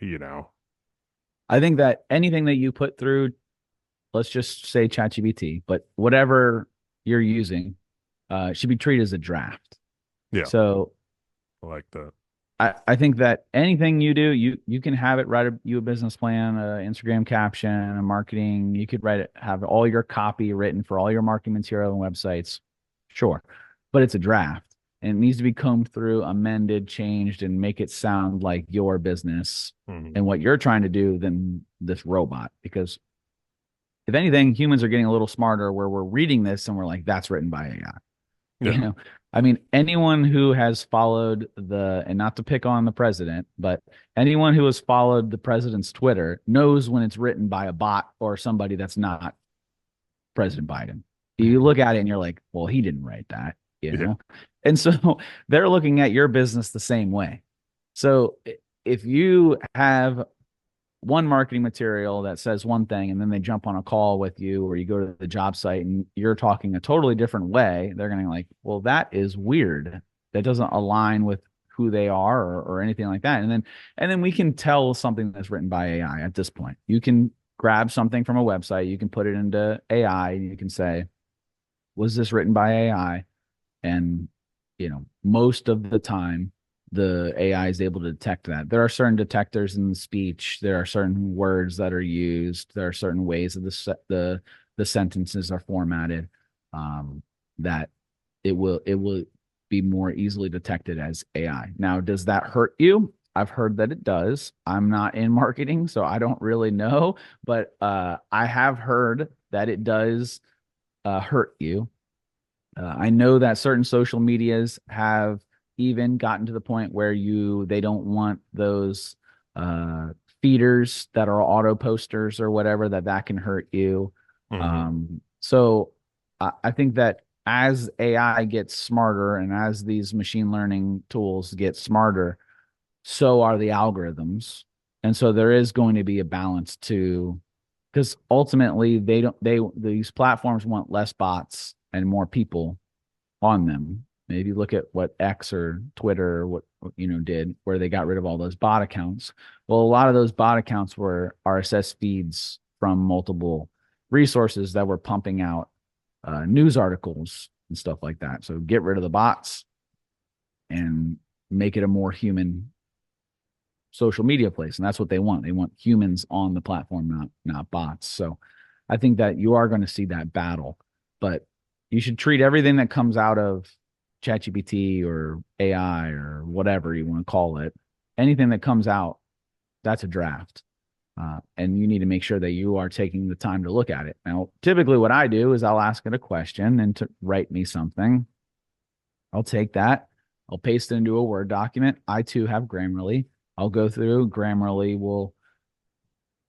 I think that anything that you put through, let's just say ChatGPT, but whatever you're using, should be treated as a draft. Yeah, So I like that. I think that anything you do, you can have it write you a business plan, Instagram caption, a marketing. You could write it, have all your copy written for all your marketing material and websites. Sure. But it's a draft and it needs to be combed through, amended, changed, and make it sound like your business Hmm. and what you're trying to do than this robot. Because if anything, humans are getting a little smarter where we're reading this and we're like, that's written by AI. Yeah, You know, I mean, anyone who has followed and not to pick on the president, but anyone who has followed the president's Twitter knows when it's written by a bot or somebody that's not President Biden. You look at it and you're like, well, he didn't write that, you yeah, know? And so they're looking at your business the same way. So if you have one marketing material that says one thing and then they jump on a call with you or you go to the job site and you're talking a totally different way, they're going to like, well, that is weird. That doesn't align with who they are or anything like that. And then we can tell something that's written by AI at this point. You can grab something from a website, you can put it into AI and you can say, was this written by AI? And most of the time the AI is able to detect that. There are certain detectors in the speech. There are certain words that are used. There are certain ways that the sentences are formatted, that it will be more easily detected as AI. Now, does that hurt you? I've heard that it does. I'm not in marketing, so I don't really know, but I have heard that it does hurt you. I know that certain social medias have even gotten to the point where they don't want those uh, feeders that are auto posters or whatever that can hurt you. hmm, So I think that as AI gets smarter and as these machine learning tools get smarter, so are the algorithms, and so there is going to be a balance to because ultimately these platforms want less bots and more people on them. Maybe look at what X or Twitter or what did, where they got rid of all those bot accounts. Well, a lot of those bot accounts were RSS feeds from multiple resources that were pumping out news articles and stuff like that. So get rid of the bots and make it a more human social media place, and that's what they want. They want humans on the platform, not bots. So I think that you are going to see that battle, but you should treat everything that comes out of ChatGPT or AI or whatever you want to call it, anything that comes out, that's a draft. And you need to make sure that you are taking the time to look at it. Now, typically, what I do is I'll ask it a question and to write me something. I'll take that, I'll paste it into a Word document. I too have Grammarly. I'll go through. Grammarly will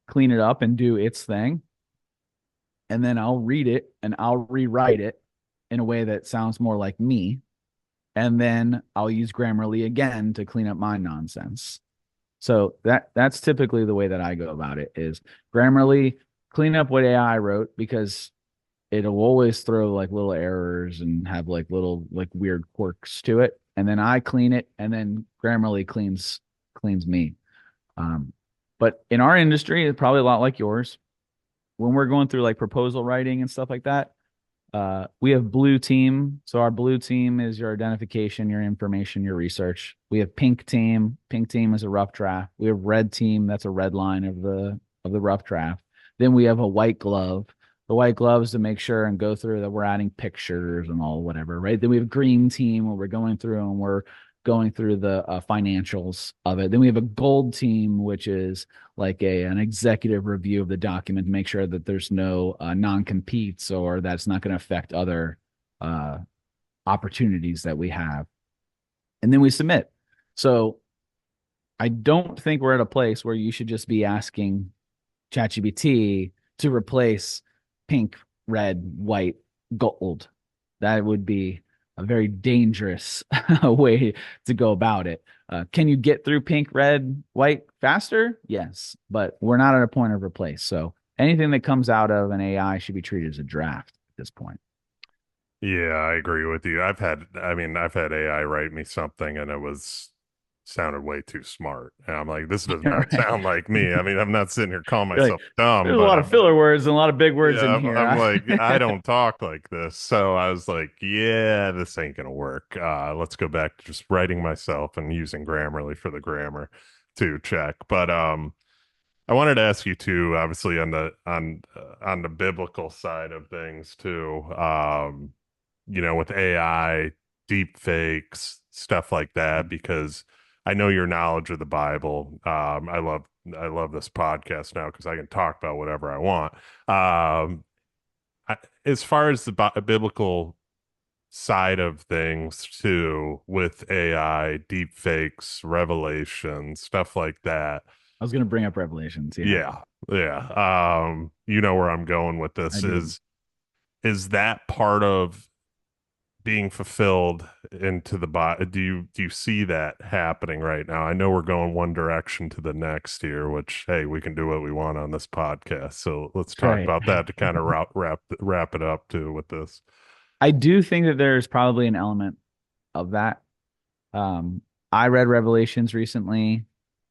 clean it up and do its thing. And then I'll read it and I'll rewrite it in a way that sounds more like me. And then I'll use Grammarly again to clean up my nonsense. So that's typically the way that I go about it is Grammarly, clean up what AI wrote because it'll always throw like little errors and have like little like weird quirks to it. And then I clean it and then Grammarly cleans me. Um, but in our industry, it's probably a lot like yours. When we're going through like proposal writing and stuff like that, we have blue team. So our blue team is your identification, your information, your research. We have pink team. Pink team is a rough draft. We have red team. That's a red line of the rough draft. Then we have a white glove. The white gloves to make sure and go through that we're adding pictures and all whatever, right? Then we have green team where we're going through and we're going through the financials of it. Then we have a gold team, which is like an executive review of the document to make sure that there's no non-competes or that's not going to affect other uh, opportunities that we have. And then we submit. So I don't think we're at a place where you should just be asking ChatGPT to replace pink, red, white, gold. That would be a very dangerous way to go about it. Can you get through pink, red, white faster? Yes, but we're not at a point of replace. So anything that comes out of an AI should be treated as a draft at this point. yeah. I agree with you. I've had AI write me something, and it was sounded way too smart. And I'm like, this does not Right. sound like me. I mean, I'm not sitting here calling You're like, myself dumb, there's a but lot of I'm filler words and a lot of big words in yeah, here. I'm like, I don't talk like this. So I was like, yeah, this ain't gonna work. Let's go back to just writing myself and using Grammarly for the grammar to check. But I wanted to ask you too, obviously on the biblical side of things too. With AI, deep fakes, stuff like that, because I know your knowledge of the Bible. I love this podcast now because I can talk about whatever I want. Um, as far as the biblical side of things too, with AI, deep fakes, revelation, stuff like that. I was going to bring up Revelations. Yeah, Yeah, yeah. You know where I'm going with I this do. is that part of being fulfilled into the body. Do you see that happening right now? I know we're going one direction to the next here, which hey, we can do what we want on this podcast. So let's That's talk right. about that to kind of wrap it up too with this. I do think that there's probably an element of that. Um, I read Revelations recently,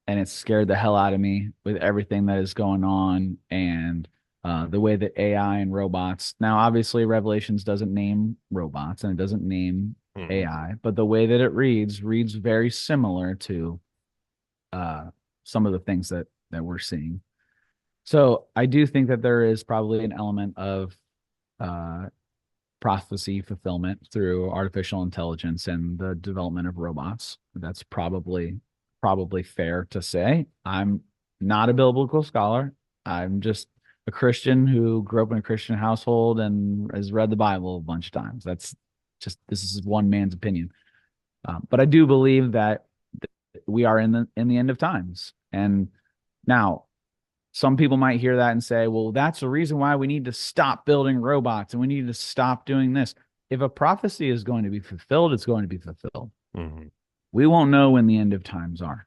and it scared the hell out of me with everything that is going on and the way that AI and robots. Now, obviously, Revelations doesn't name robots and it doesn't name Hmm. AI, but the way that it reads very similar to uh, some of the things that we're seeing. So I do think that there is probably an element of uh, prophecy fulfillment through artificial intelligence and the development of robots. That's probably fair to say. I'm not a biblical scholar. I'm just a Christian who grew up in a Christian household and has read the Bible a bunch of times. That's just this is one man's opinion. But I do believe that we are in the end of times. And now some people might hear that and say, well, that's the reason why we need to stop building robots and we need to stop doing this. If a prophecy is going to be fulfilled, it's going to be fulfilled. Hmm. We won't know when the end of times are.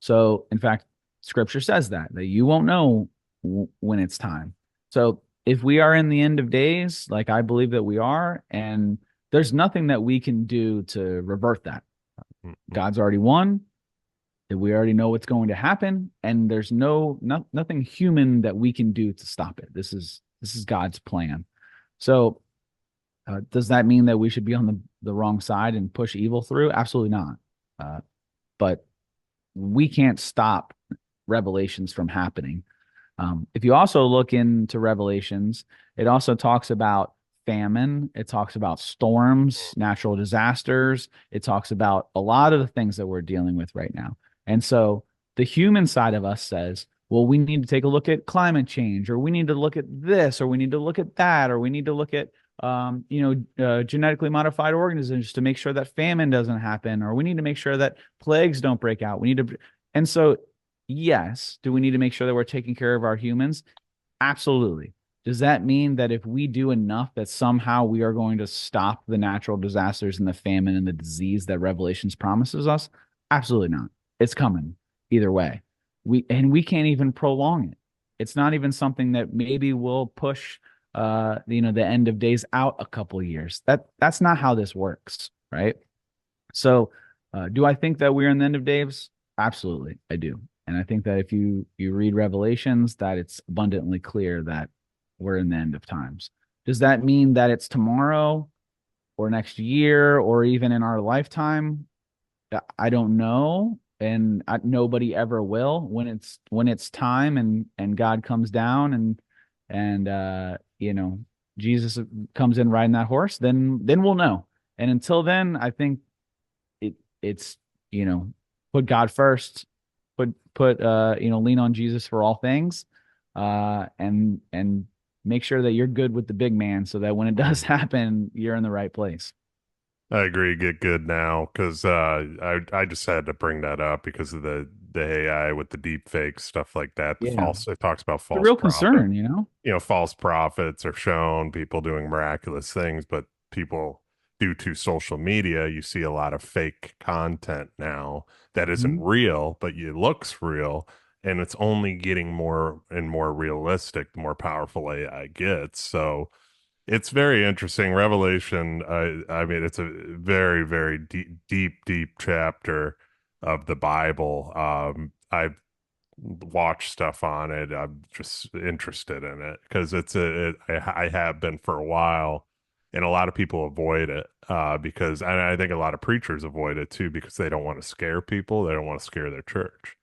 So, in fact, scripture says that you won't know when it's time. So, if we are in the end of days, like I believe that we are, and there's nothing that we can do to revert that. God's already won. We already know what's going to happen, and there's nothing human that we can do to stop it. This is God's plan. So, does that mean that we should be on the wrong side and push evil through? Absolutely not. But we can't stop revelations from happening. If you also look into Revelations, it also talks about famine. It talks about storms, natural disasters. It talks about a lot of the things that we're dealing with right now. And so the human side of us says, well, we need to take a look at climate change, or we need to look at this, or we need to look at that, or we need to look at genetically modified organisms to make sure that famine doesn't happen, or we need to make sure that plagues don't break out. And so yes, do we need to make sure that we're taking care of our humans? Absolutely. Does that mean that if we do enough that somehow we are going to stop the natural disasters and the famine and the disease that Revelations promises us? Absolutely not. It's coming either way. We can't even prolong it. It's not even something that maybe will push the end of days out a couple of years. That's not how this works, right? So, do I think that we're in the end of days? Absolutely, I do. And I think that if you read Revelations, that it's abundantly clear that we're in the end of times. Does that mean that it's tomorrow or next year or even in our lifetime? I don't know, and nobody ever will. When it's time and God comes down and Jesus comes in riding that horse, then we'll know. And until then, I think it's put God first, lean on Jesus for all things, and make sure that you're good with the big man so that when it does happen, you're in the right place. I agree. Get good now because I just had to bring that up because of the AI with the deep fake stuff like that. The Yeah, false, it talks about it's a false real prophet. concern, you know. False prophets are shown, people doing miraculous things, but people, due to social media, you see a lot of fake content now that isn't Mhm. real, but it looks real, and it's only getting more and more realistic the more powerful AI gets. So it's very interesting. Revelation, I mean, it's a very, very deep, deep, deep chapter. of the Bible. I've watched stuff on it. I'm just interested in it because I have been for a while, and a lot of people avoid it because and I think a lot of preachers avoid it too because they don't want to scare people. They don't want to scare their church.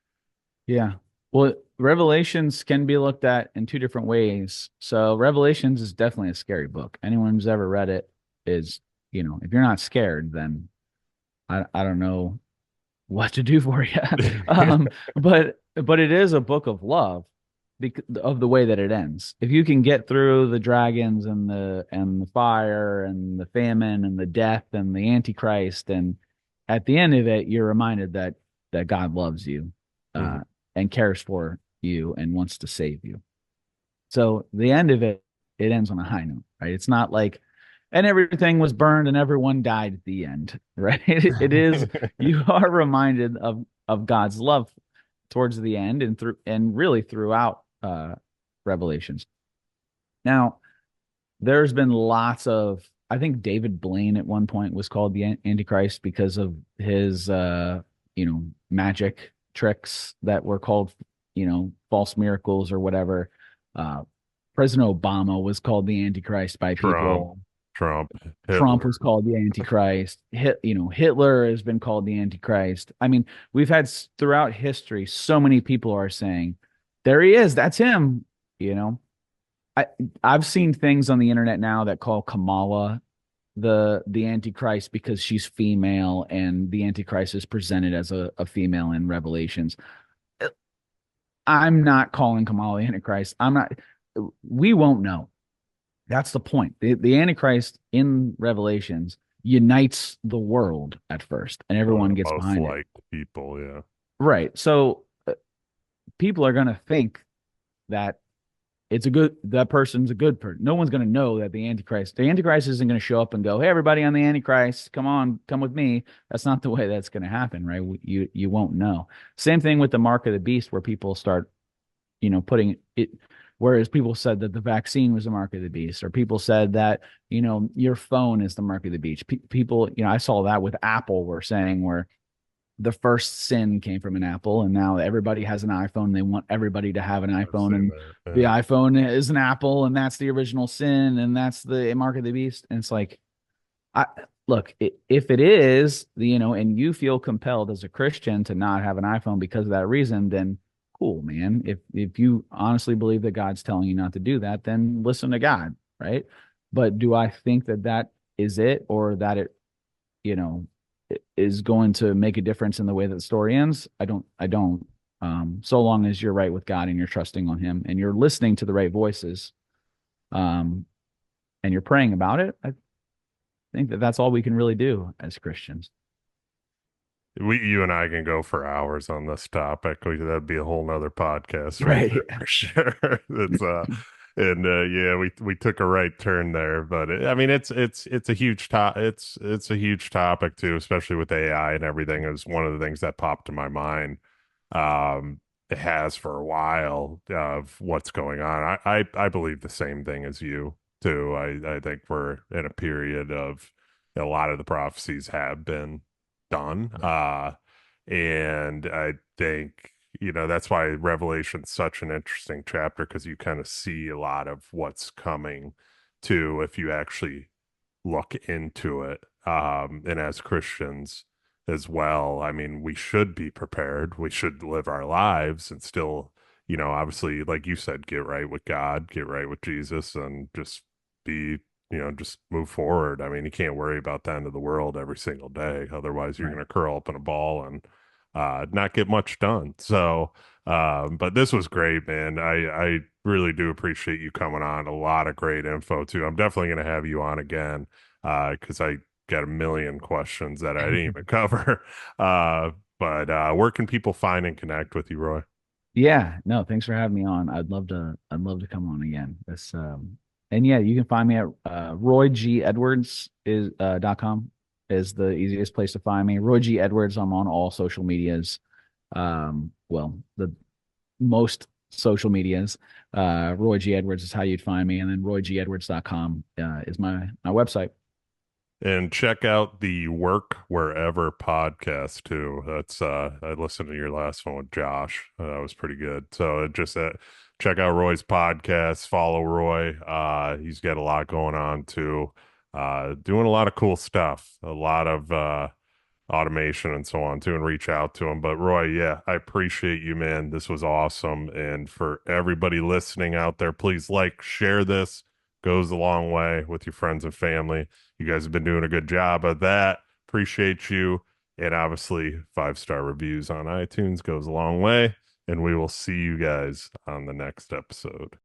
Yeah. Well, Revelations can be looked at in two different ways. So Revelations is definitely a scary book. Anyone who's ever read it is, if you're not scared, then I don't know what to do for you. But it is a book of love because of the way that it ends. If you can get through the dragons and the fire and the famine and the death and the Antichrist, and at the end of it, you're reminded that God loves you, uh, Mhm. and cares for you and wants to save you. So the end of it ends on a high note, right? It's not like, and everything was burned and everyone died at the end, right? It is, you are reminded of God's love towards the end and really throughout Revelations. Now, there's been lots of, I think David Blaine at one point was called the Antichrist because of his magic tricks that were called, false miracles or whatever. Uh, President Obama was called the Antichrist by Trump, people. Trump, Trump was Hitler. called the Antichrist. Hitler has been called the Antichrist. I mean, we've had throughout history, so many people are saying, "There he is. That's him." You know, I I've seen things on the internet now that call Kamala the Antichrist because she's female, and the Antichrist is presented as a female in Revelations. I'm not calling Kamala the Antichrist. I'm not. We won't know. That's the point. The Antichrist in Revelations unites the world at first, and One of everyone the gets most behind it. liked people. Yeah. Right. So people are going to think that that person's a good person. No one's going to know that the Antichrist isn't going to show up and go, "Hey, everybody, I'm the Antichrist. Come on, come with me." That's not the way that's going to happen, right? You won't know. Same thing with the mark of the beast, where people start putting it, whereas people said that the vaccine was the mark of the beast, or people said that, your phone is the mark of the beast. People, I saw that with Apple were saying where the first sin came from an Apple, and now everybody has an iPhone. They want everybody to have an I've iPhone, seen and that. the Yeah. iPhone is an Apple, and that's the original sin, and that's the mark of the beast. And it's like, I look, if it is, and you feel compelled as a Christian to not have an iPhone because of that reason, then cool, man. If you honestly believe that God's telling you not to do that, then listen to God, right? But do I think that is it, or that you know, is going to make a difference in the way that the story ends? I don't. So long as you're right with God and you're trusting on Him and you're listening to the right voices, um, and you're praying about it, I think that that's all we can really do as Christians. You and I can go for hours on this topic. That'd be a whole nother podcast right Right. there for sure. It's and yeah, we took a right turn there, but I mean, it's a huge it's a huge topic too, especially with AI and everything. Is one of the things that popped to my mind. It has for a while of what's going on. I believe the same thing as you too. I think we're in a period of a lot of the prophecies have been done. And I think, that's why Revelation's such an interesting chapter because you kind of see a lot of what's coming to if you actually look into it. And as Christians as well, I mean, we should be prepared. We should live our lives and still, obviously, like you said, get right with God, get right with Jesus, and just be, just move forward. I mean, you can't worry about the end of the world every single day. Otherwise, you're Right. going to curl up in a ball and not get much done. So, but this was great, man. I really do appreciate you coming on. A lot of great info too. I'm definitely going to have you on again because I got a million questions that I didn't even cover. Uh, but where can people find and connect with you, Roy? Yeah, no, thanks for having me on. I'd love to come on again. This and yeah, you can find me at Roy G Edwards is .com is the easiest place to find me. Roy G Edwards, I'm on all social medias. Well, the most social medias. Roy G Edwards is how you'd find me, and then roygedwards.com is my website. And check out the Work Wherever podcast too. That's I listened to your last one with Josh. That was pretty good. So just check out Roy's podcast, follow Roy. He's got a lot going on too. Doing a lot of cool stuff, a lot of automation and so on too, and reach out to him. But Roy, yeah, I appreciate you, man. This was awesome. And for everybody listening out there, please like, share this. Goes a long way with your friends and family. You guys have been doing a good job of that. Appreciate you. And obviously, 5-star reviews on iTunes goes a long way. And we will see you guys on the next episode.